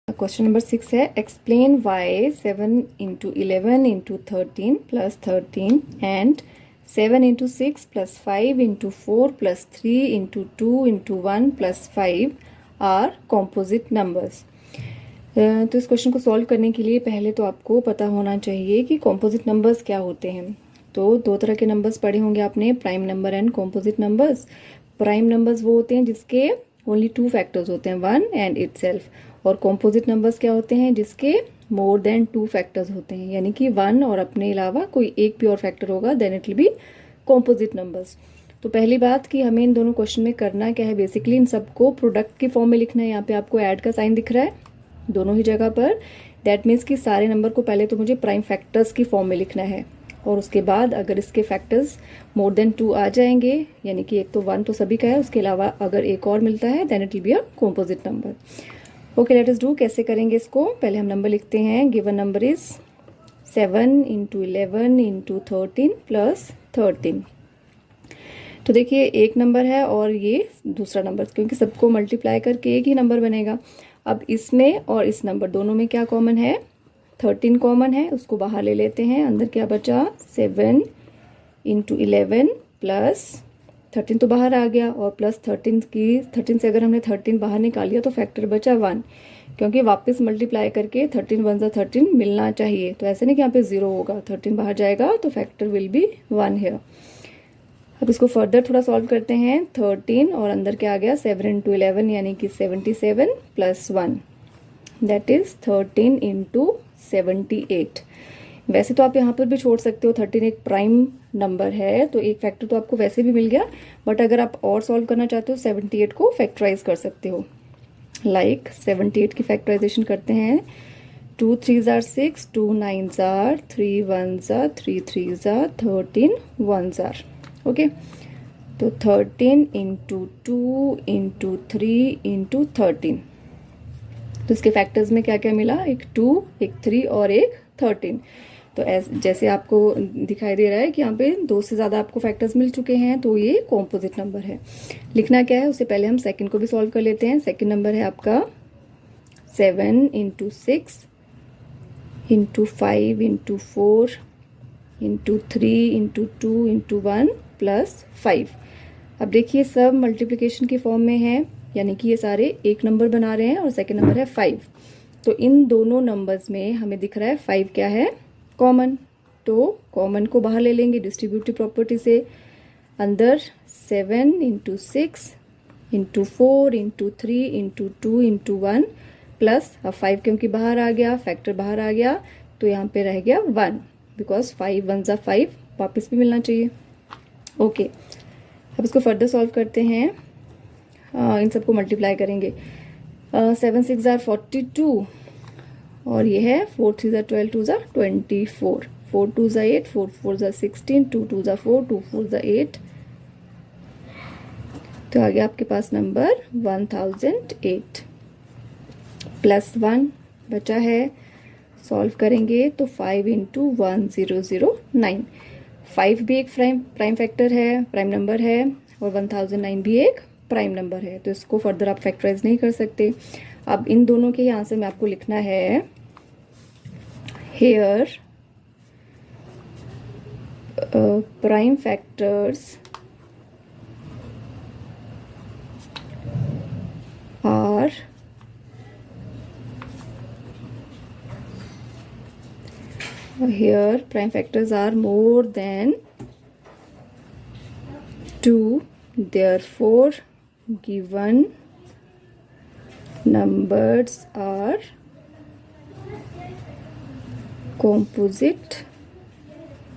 Question number 6 है explain why 7 into 11 into 13 plus 13 and 7 into 6 plus 5 into 4 plus 3 into 2 into 1 plus 5 are composite numbers. तो इस question को solve करने के लिए पहले तो आपको पता होना चाहिए कि कॉम्पोजिट नंबर्स क्या होते हैं। तो दो तरह के नंबर्स पढ़े होंगे आपने, prime number and composite numbers. Prime numbers वो होते हैं जिसके ओनली 2 फैक्टर्स होते हैं, 1 एंड इटसेल्फ। और कॉम्पोजिट नंबर्स क्या होते हैं जिसके मोर देन 2 फैक्टर्स होते हैं, यानी कि 1 और अपने अलावा कोई एक भी और फैक्टर होगा, then it will be composite numbers. तो पहली बात कि हमें इन दोनों क्वेश्चन में करना क्या है, बेसिकली इन सबको प्रोडक्ट की फॉर्म में लिखना है। यहाँ पे आपको ऐड का साइन दिख रहा है दोनों ही जगह पर। दैट मीन्स कि सारे नंबर को पहले तो मुझे प्राइम फैक्टर्स की फॉर्म में लिखना है, और उसके बाद अगर इसके फैक्टर्स मोर देन 2 आ जाएंगे, यानी कि एक तो 1 तो सभी का है, उसके अलावा अगर एक और मिलता है then it will be a composite number. Okay, let us do. कैसे करेंगे इसको, पहले हम नंबर लिखते हैं। Given number is 7 into 11 into 13 plus 13। तो देखिए एक नंबर है और ये दूसरा नंबर, क्योंकि सबको मल्टीप्लाई करके एक ही नंबर बनेगा। अब इसमें और इस नंबर दोनों में क्या कॉमन है, 13 कॉमन है, उसको बाहर ले लेते हैं। अंदर क्या बचा, 7 इंटू 11 प्लस 13 तो बाहर आ गया, और प्लस 13 से अगर हमने 13 बाहर निकाल लिया तो फैक्टर बचा 1, क्योंकि वापस मल्टीप्लाई करके 13 1 जा 13 मिलना चाहिए। तो ऐसे नहीं कि यहाँ पे 0 होगा, 13 बाहर जाएगा तो फैक्टर विल बी 1 हियर। अब इसको फर्दर थोड़ा सॉल्व करते हैं। 13 और अंदर क्या आ गया, 7 इंटू 11 यानी कि 77 प्लस 1 दैट इज 13 इंटू 78। वैसे तो आप यहाँ पर भी छोड़ सकते हो, 13 एक प्राइम नंबर है तो एक फैक्टर तो आपको वैसे भी मिल गया, बट अगर आप और सॉल्व करना चाहते हो 78 को फैक्टराइज कर सकते हो। लाइक 78 की फैक्टराइजेशन करते हैं। 2 3s are 6, 2 9s are 3 1s are 3 3s are 13 1s are। Okay, तो 13 इंटू 2 इंटू 3 इंटू 13। तो इसके फैक्टर्स में क्या क्या मिला, एक 2 एक 3 और एक 13। तो जैसे आपको दिखाई दे रहा है कि यहाँ पे 2 से ज़्यादा आपको फैक्टर्स मिल चुके हैं, तो ये कॉम्पोजिट नंबर है। लिखना क्या है, उससे पहले हम सेकंड को भी सॉल्व कर लेते हैं। सेकंड नंबर है आपका 7 into 6 into 5 into 4 into 3 into 2 into 1 plus 5। अब देखिए सब मल्टीप्लिकेशन की फॉर्म में है, यानी कि ये सारे एक नंबर बना रहे हैं और सेकेंड नंबर है 5। तो इन दोनों नंबर्स में हमें दिख रहा है 5 क्या है, कॉमन। तो कॉमन को बाहर ले लेंगे डिस्ट्रीब्यूटिव प्रॉपर्टी से। अंदर 7 into 6 into 4 into 3 into 2 into 1 plus, अब 5 क्योंकि बाहर आ गया, फैक्टर बाहर आ गया, तो यहाँ पे रह गया 1, बिकॉज 5 1 जा 5 वापस भी मिलना चाहिए। ओके, अब इसको फर्दर सॉल्व करते हैं। इन सबको मल्टीप्लाई करेंगे। 7 6 जार 42 और ये है 4 3 jar 12 2 jar 24, 4 2 jar 8, 4 4 jar 16, 2 2 jar 4, 2 4 jar 8। तो आ गया आपके पास नंबर 1008 प्लस 1 बचा है। सॉल्व करेंगे तो 5 इंटू 1009। 5 भी एक प्राइम फैक्टर है, प्राइम नंबर है, और 1009 भी एक प्राइम नंबर है, तो इसको फर्दर आप फैक्टराइज नहीं कर सकते। अब इन दोनों के आंसर में आपको लिखना है here prime factors are here prime factors are more than 2, therefore given numbers are composite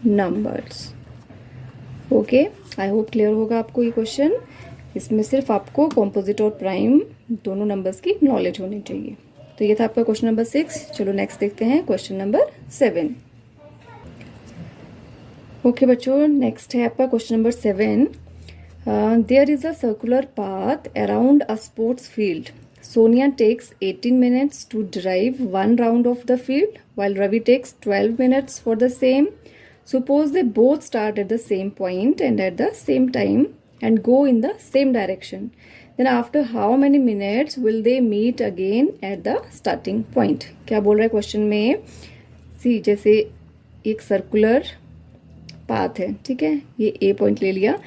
numbers। Okay, I hope clear होगा आपको ये क्वेश्चन। इसमें सिर्फ आपको कॉम्पोजिट और प्राइम दोनों नंबर्स की नॉलेज होनी चाहिए। तो ये था आपका क्वेश्चन नंबर 6। चलो नेक्स्ट देखते हैं क्वेश्चन नंबर 7। ओके बच्चों, नेक्स्ट है आपका question number 7। There is a circular path around a sports field. Sonia takes 18 minutes to drive 1 round of the field, while Ravi takes 12 minutes for the same. Suppose they both start at the same point and at the same time and go in the same direction. Then after how many minutes will they meet again at the starting point. क्या बोल रहा है question में, सी जैसे एक circular path है, ठीक है, ये ए पॉइंट ले लिया।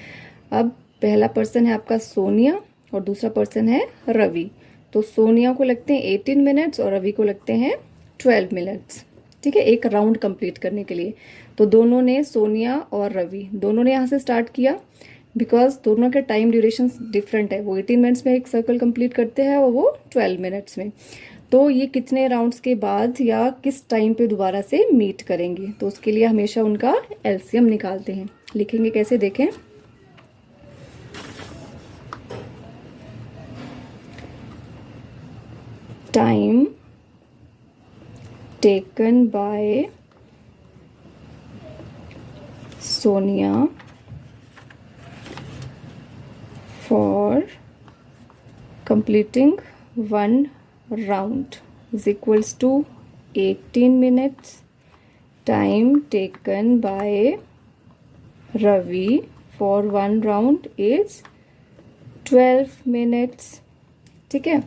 अब पहला पर्सन है आपका सोनिया और दूसरा पर्सन है रवि। तो सोनिया को लगते हैं 18 मिनट्स और रवि को लगते हैं 12 मिनट्स, ठीक है, एक राउंड कंप्लीट करने के लिए। तो दोनों ने, सोनिया और रवि दोनों ने यहाँ से स्टार्ट किया, बिकॉज दोनों के टाइम ड्यूरेशन डिफरेंट है। वो 18 मिनट्स में एक सर्कल कंप्लीट करते हैं और वो 12 मिनट्स में। तो ये कितने राउंड्स के बाद या किस टाइम पे दोबारा से मीट करेंगे, तो उसके लिए हमेशा उनका एलसीएम निकालते हैं। लिखेंगे कैसे, देखें। Time taken by Sonia for completing one round is equals to 18 minutes. Time taken by Ravi for one round is 12 minutes. ठीक है,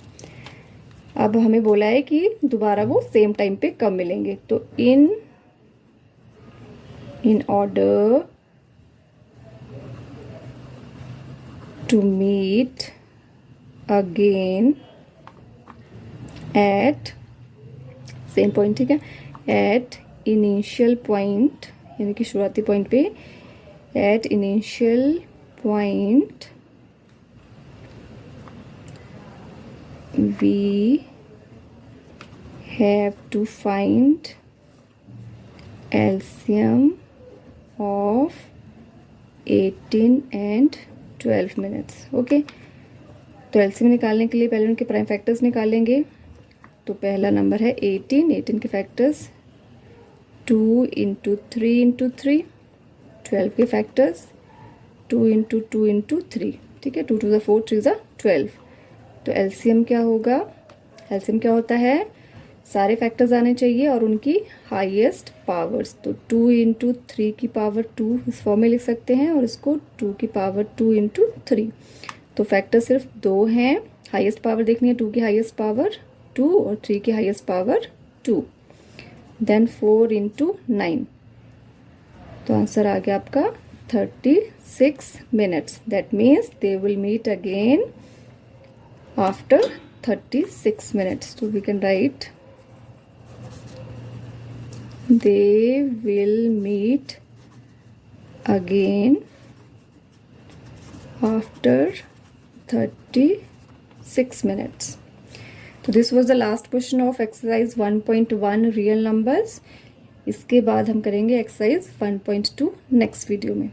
अब हमें बोला है कि दोबारा वो सेम टाइम पे कब मिलेंगे। तो in order to meet again at same point, ठीक है, at initial point यानी कि शुरुआती पॉइंट पे, at initial point we have to find LCM of 18 and 12 minutes. Okay, तो एलसीएम निकालने के लिए पहले उनके प्राइम फैक्टर्स निकालेंगे। तो पहला नंबर है 18 के फैक्टर्स 2 इंटू 3 इंटू 3, 12 के फैक्टर्स 2 इंटू 2 इंटू 3, ठीक है, 2 टू द 4, 3 ज़ा 12। तो एलसीएम क्या होगा, एलसीएम क्या होता है, सारे फैक्टर्स आने चाहिए और उनकी हाईएस्ट पावर्स। तो 2 इंटू 3 की पावर 2 इस फॉर्म में लिख सकते हैं और इसको 2 की पावर 2 इंटू 3। तो फैक्टर सिर्फ 2 हैं, हाईएस्ट पावर देखनी है, 2 की हाईएस्ट पावर 2 और 3 की हाईएस्ट पावर 2। देन 4 इंटू 9, तो आंसर आ गया आपका 36 minutes. That means they will meet again after 36 minutes. So we can write they will meet again after 36 minutes. So this was the last question of exercise 1.1 real numbers. इसके बाद हम करेंगे exercise 1.2 next video में.